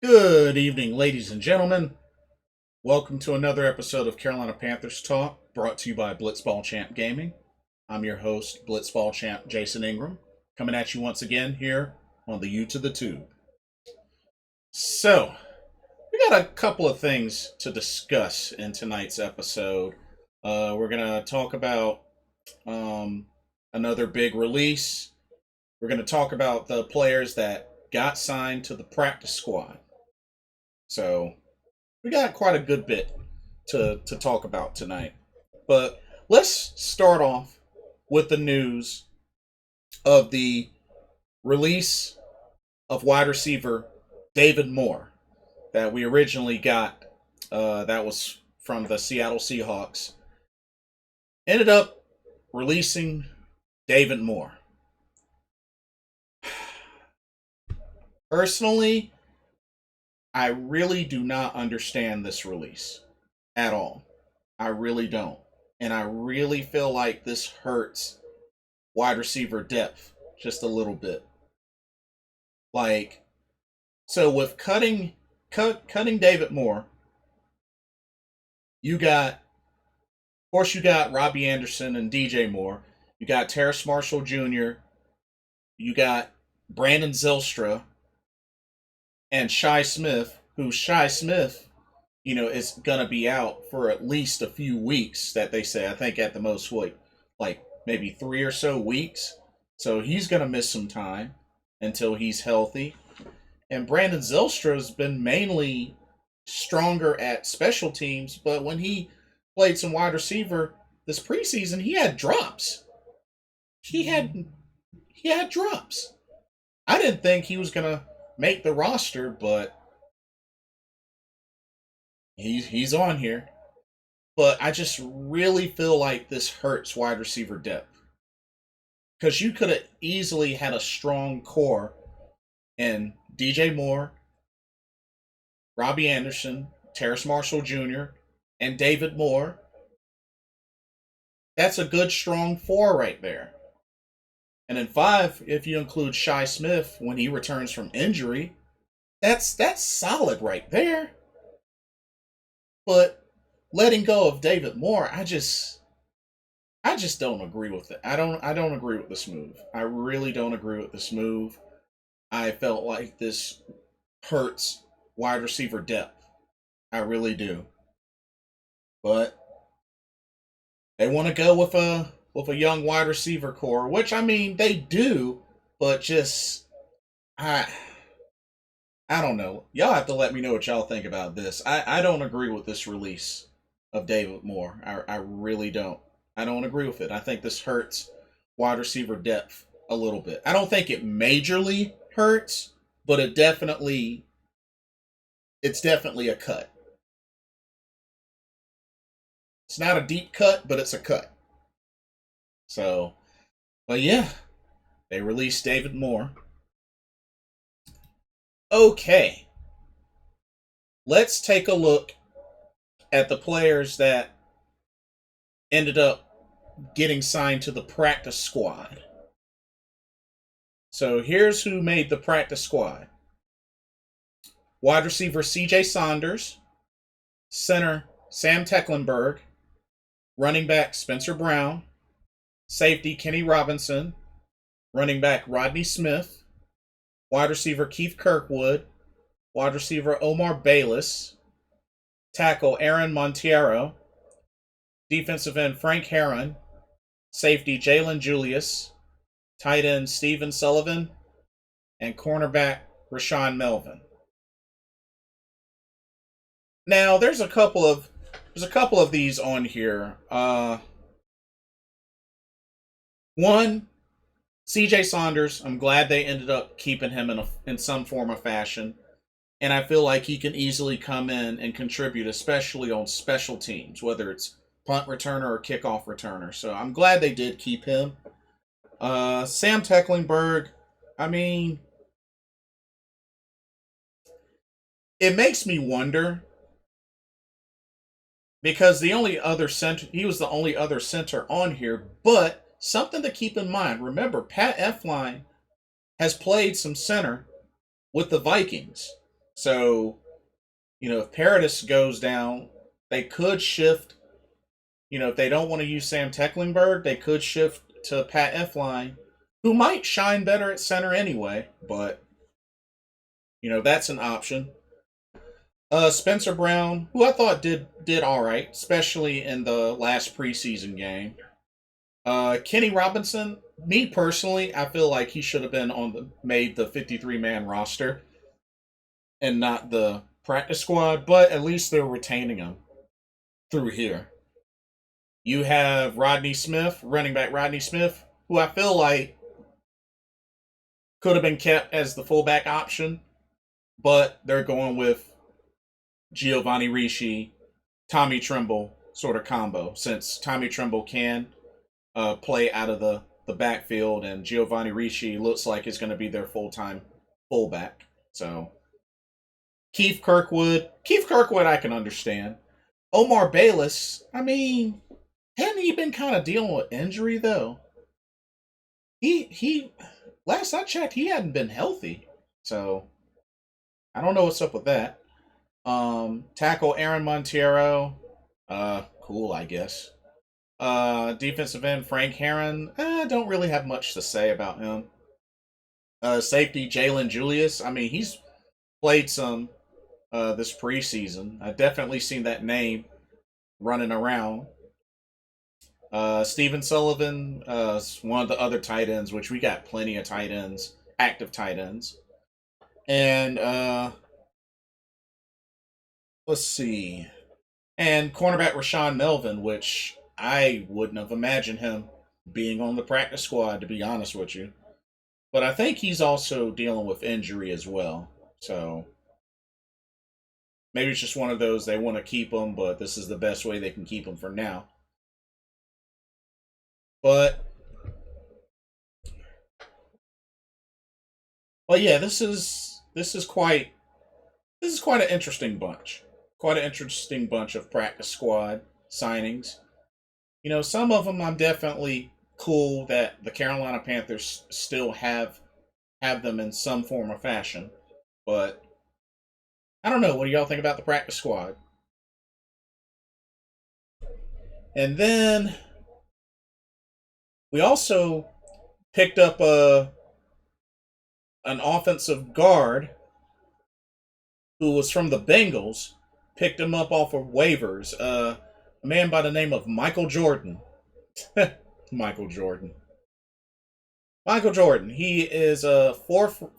Good evening, ladies and gentlemen. Welcome to another episode of Carolina Panthers Talk, brought to you by Blitzball Champ Gaming. I'm your host, Blitzball Champ Jason Ingram, coming at you once again here on the U to the Tube. So, we got a couple of things to discuss in tonight's episode. We're going to talk about another big release. We're going to talk about the players that got signed to the practice squad. So, we got quite a good bit to talk about tonight. But let's start off with the news of the release of wide receiver David Moore that we originally got. That was from the Seattle Seahawks. Ended up releasing David Moore. Personally, I really do not understand this release at all. I really don't. And I really feel like this hurts wide receiver depth just a little bit. Like, so with cutting David Moore, you got, of course, you got Robbie Anderson and DJ Moore. You got Terrace Marshall Jr. You got Brandon Zylstra and Shi Smith, who Shi Smith, is gonna be out for at least a few weeks. That they say, I think at the most, like maybe 3 or so weeks. So he's gonna miss some time until he's healthy. And Brandon Zylstra's been mainly stronger at special teams, but when he played some wide receiver this preseason, he had drops. He had drops. I didn't think he was gonna make the roster, but he's on here. But I just really feel like this hurts wide receiver depth. Because you could have easily had a strong core in DJ Moore, Robbie Anderson, Terrace Marshall Jr., and David Moore. That's a good strong four right there. And then 5, if you include Shi Smith when he returns from injury, that's solid right there. But letting go of David Moore, I just don't agree with it. I don't agree with this move. I really don't agree with this move. I felt like this hurts wide receiver depth. I really do. But they want to go with a young wide receiver core, which I mean they do, but just I don't know. Y'all have to let me know what y'all think about this. I don't agree with this release of David Moore. I really don't. I don't agree with it. I think this hurts wide receiver depth a little bit. I don't think it majorly hurts, but it's definitely a cut. It's not a deep cut, but it's a cut. So, but yeah, they released David Moore. Okay, let's take a look at the players that ended up getting signed to the practice squad. So here's who made the practice squad. Wide receiver CJ Saunders, center Sam Tecklenburg, running back Spencer Brown, safety Kenny Robinson, running back Rodney Smith, wide receiver Keith Kirkwood, wide receiver Omar Bayless, tackle Aaron Monteiro, defensive end Frank Heron, safety Jalen Julius, tight end Steven Sullivan, and cornerback Rashawn Melvin. Now there's a couple of these on here. One, CJ Saunders, I'm glad they ended up keeping him in some form of fashion. And I feel like he can easily come in and contribute, especially on special teams, whether it's punt returner or kickoff returner. So I'm glad they did keep him. Sam Tecklenburg, I mean, it makes me wonder because he was the only other center on here, but something to keep in mind. Remember, Pat Elflein has played some center with the Vikings. So, if Paradis goes down, they could shift. If they don't want to use Sam Tecklenburg, they could shift to Pat Efline, who might shine better at center anyway, but, that's an option. Spencer Brown, who I thought did all right, especially in the last preseason game. Kenny Robinson, me personally, I feel like he should have been made the 53-man roster and not the practice squad, but at least they're retaining him through here. You have Rodney Smith, running back Rodney Smith, who I feel like could have been kept as the fullback option, but they're going with Giovanni Ricci, Tommy Tremble sort of combo, since Tommy Tremble can play out of the backfield, and Giovanni Ricci looks like is going to be their full-time fullback. So Keith Kirkwood I can understand. Omar Bayless, I mean, hadn't he been kind of dealing with injury though? He last I checked, he hadn't been healthy. So I don't know what's up with that. Tackle Aaron Monteiro, cool, I guess. Defensive end Frank Heron, don't really have much to say about him. Safety Jalen Julius, I mean, he's played some this preseason. I've definitely seen that name running around. Steven Sullivan, one of the other tight ends, which we got plenty of tight ends, active tight ends. And let's see. And cornerback Rashawn Melvin, which I wouldn't have imagined him being on the practice squad, to be honest with you. But I think he's also dealing with injury as well. So maybe it's just one of those they want to keep him, but this is the best way they can keep him for now. But yeah, this is quite an interesting bunch. Quite an interesting bunch of practice squad signings. Some of them I'm definitely cool that the Carolina Panthers still have them in some form or fashion. But I don't know. What do y'all think about the practice squad? And then we also picked up an offensive guard who was from the Bengals. Picked him up off of waivers. A man by the name of Michael Jordan. Michael Jordan. Michael Jordan. He is a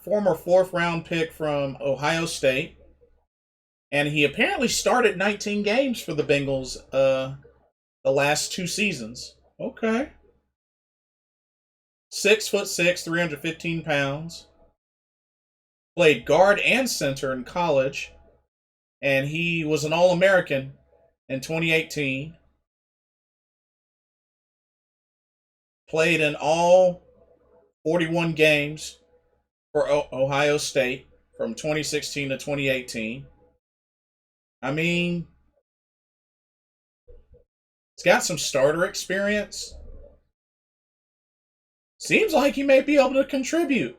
former fourth round pick from Ohio State. And he apparently started 19 games for the Bengals the last 2 seasons. Okay. 6'6", 315 pounds. Played guard and center in college. And he was an All-American in 2018. Played in all 41 games for Ohio State from 2016 to 2018. I mean, he's got some starter experience. Seems like he may be able to contribute.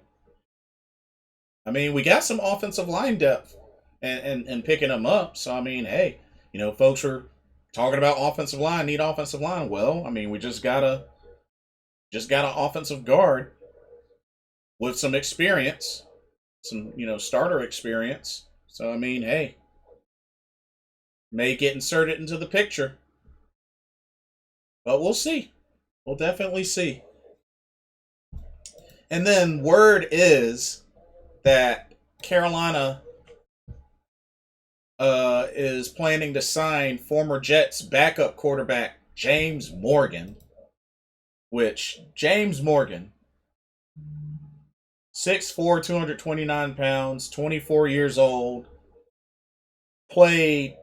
I mean, we got some offensive line depth and picking him up. So, I mean, hey, folks are talking about offensive line, need offensive line. Well, I mean, we just got an offensive guard with some experience, some, starter experience. So, I mean, hey, may get inserted into the picture. But we'll see. We'll definitely see. And then word is that Carolina is planning to sign former Jets backup quarterback James Morgan. Which, James Morgan, 6'4", 229 pounds, 24 years old, played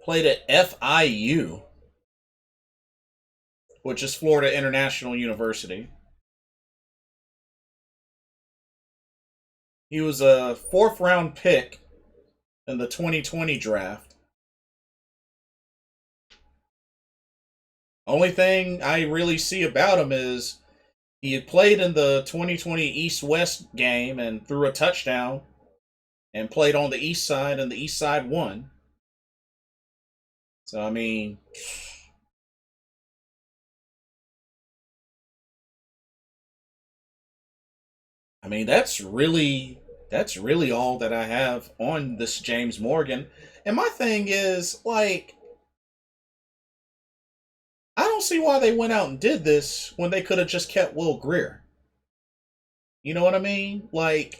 at FIU, which is Florida International University. He was a 4th round pick in the 2020 draft. Only thing I really see about him is he had played in the 2020 East-West game and threw a touchdown and played on the East Side, and the East Side won. So I mean that's really all that I have on this James Morgan. And my thing is like I don't see why they went out and did this when they could have just kept Will Greer. You know what I mean? Like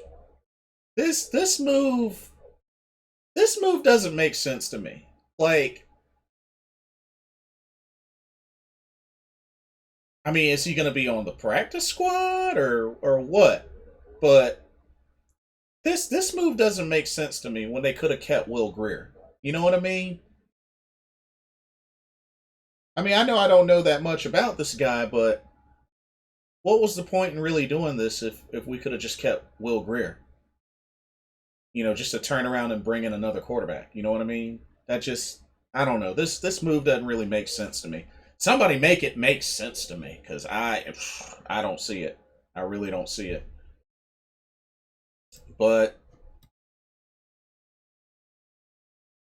this this move doesn't make sense to me. Like I mean, is he going to be on the practice squad or what? But this move doesn't make sense to me when they could have kept Will Greer. You know what I mean? I mean, I know I don't know that much about this guy, but what was the point in really doing this if we could have just kept Will Greer? You know, just to turn around and bring in another quarterback. You know what I mean? That just I don't know. This move doesn't really make sense to me. Somebody make it make sense to me because I don't see it. I really don't see it. But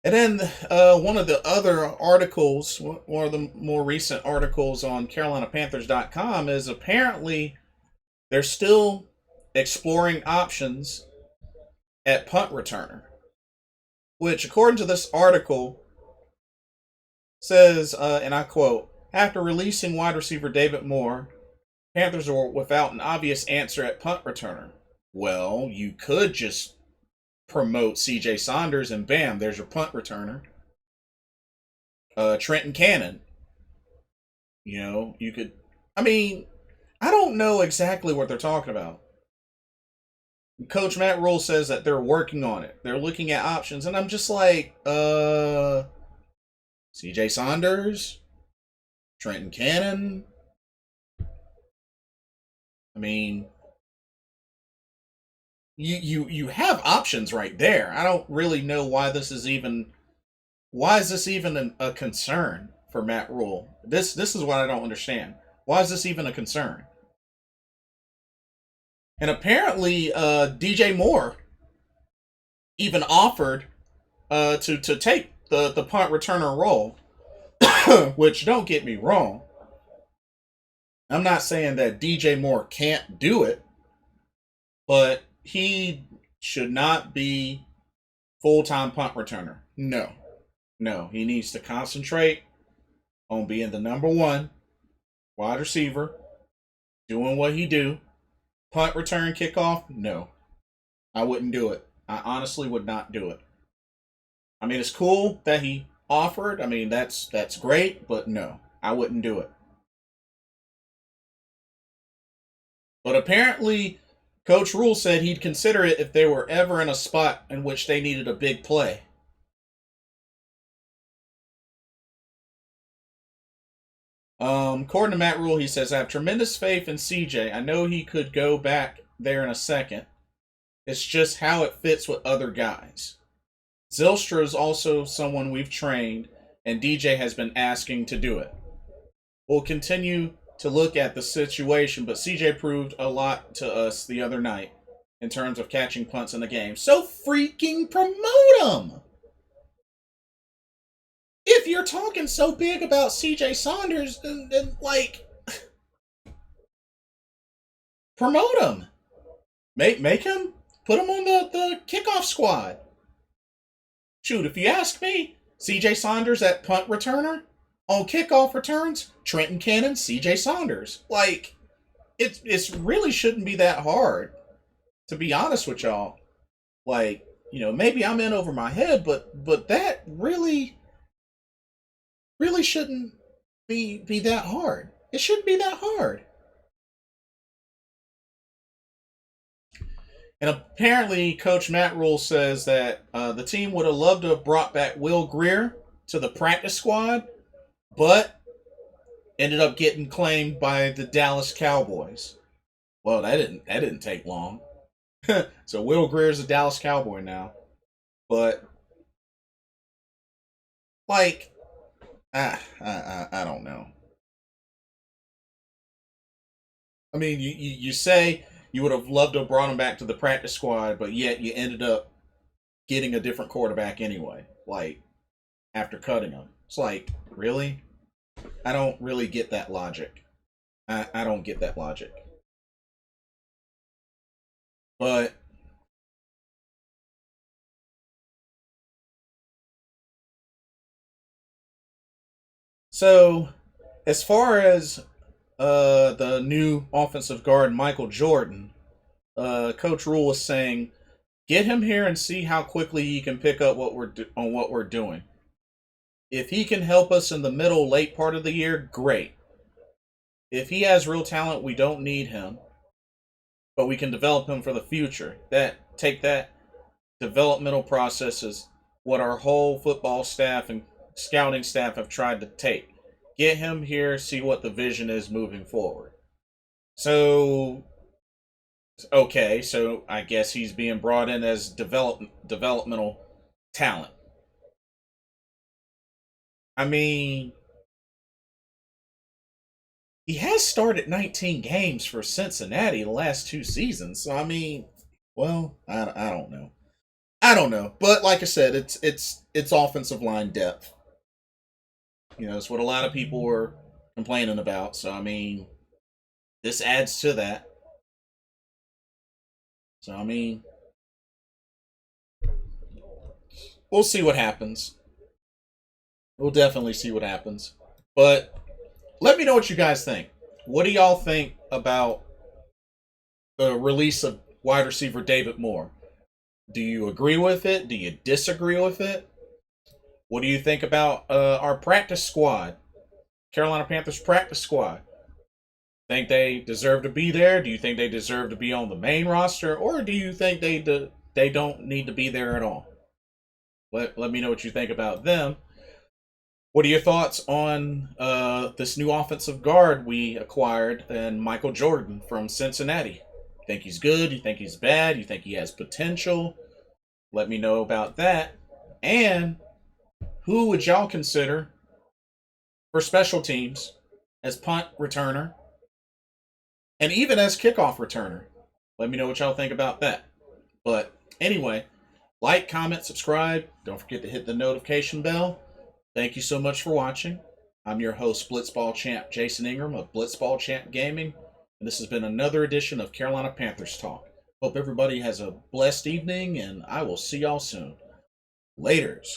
and then one of the other articles, one of the more recent articles on CarolinaPanthers.com is apparently they're still exploring options at punt returner, which, according to this article, says, and I quote, after releasing wide receiver David Moore, Panthers are without an obvious answer at punt returner. Well, you could just promote CJ Saunders and bam, there's your punt returner. Trenton Cannon. You know, you could. I mean, I don't know exactly what they're talking about. Coach Matt Rule says that they're working on it. They're looking at options, and I'm just like, CJ Saunders, Trenton Cannon. I mean, you have options right there. I don't really know why is this even a concern for Matt Rule. This is what I don't understand. Why is this even a concern? And apparently, DJ Moore even offered to take the punt returner role. Which, don't get me wrong, I'm not saying that DJ Moore can't do it, but he should not be full time punt returner. No, no, he needs to concentrate on being the number one wide receiver, doing what he do. Punt return kickoff, no, I wouldn't do it. I honestly would not do it. I mean, it's cool that he offered. I mean, that's great, but no, I wouldn't do it. But apparently, Coach Rule said he'd consider it if they were ever in a spot in which they needed a big play. According to Matt Rule, he says, I have tremendous faith in CJ. I know he could go back there in a second. It's just how it fits with other guys. Zylstra is also someone we've trained, and DJ has been asking to do it. We'll continue to look at the situation, but CJ proved a lot to us the other night in terms of catching punts in the game. So freaking promote him! If you're talking so big about CJ Saunders, then like, promote him. Make him, put him on the kickoff squad. Shoot, if you ask me, CJ Saunders at punt returner, on kickoff returns, Trenton Cannon, CJ Saunders. Like, it really shouldn't be that hard, to be honest with y'all. Like, maybe I'm in over my head, but that really shouldn't be that hard. It shouldn't be that hard. And apparently, Coach Matt Rule says that the team would have loved to have brought back Will Greer to the practice squad, but ended up getting claimed by the Dallas Cowboys. Well, that didn't take long. So Will Greer's a Dallas Cowboy now. But like, I don't know. I mean, you say you would have loved to have brought him back to the practice squad, but yet you ended up getting a different quarterback anyway. Like, after cutting him. It's like, really? I don't really get that logic. I don't get that logic. But so as far as the new offensive guard Michael Jordan, Coach Rule was saying, get him here and see how quickly he can pick up on what we're doing. If he can help us in the middle, late part of the year, great. If he has real talent, we don't need him, but we can develop him for the future. That developmental process is what our whole football staff and scouting staff have tried to take. Get him here, see what the vision is moving forward. So, okay, so I guess he's being brought in as developmental talent. I mean, he has started 19 games for Cincinnati the last 2 seasons. So I mean, well, I don't know. I don't know, but like I said, it's offensive line depth. It's what a lot of people were complaining about. So I mean, this adds to that. So I mean, we'll see what happens. We'll definitely see what happens. But let me know what you guys think. What do y'all think about the release of wide receiver David Moore? Do you agree with it? Do you disagree with it? What do you think about our practice squad? Carolina Panthers practice squad. Think they deserve to be there? Do you think they deserve to be on the main roster? Or do you think they don't need to be there at all? Let me know what you think about them. What are your thoughts on this new offensive guard we acquired and Michael Jordan from Cincinnati? You think he's good? You think he's bad? You think he has potential? Let me know about that. And who would y'all consider for special teams as punt returner and even as kickoff returner? Let me know what y'all think about that. But anyway, like, comment, subscribe. Don't forget to hit the notification bell. Thank you so much for watching. I'm your host, Blitzball Champ Jason Ingram of Blitzball Champ Gaming, and this has been another edition of Carolina Panthers Talk. Hope everybody has a blessed evening, and I will see y'all soon. Laters.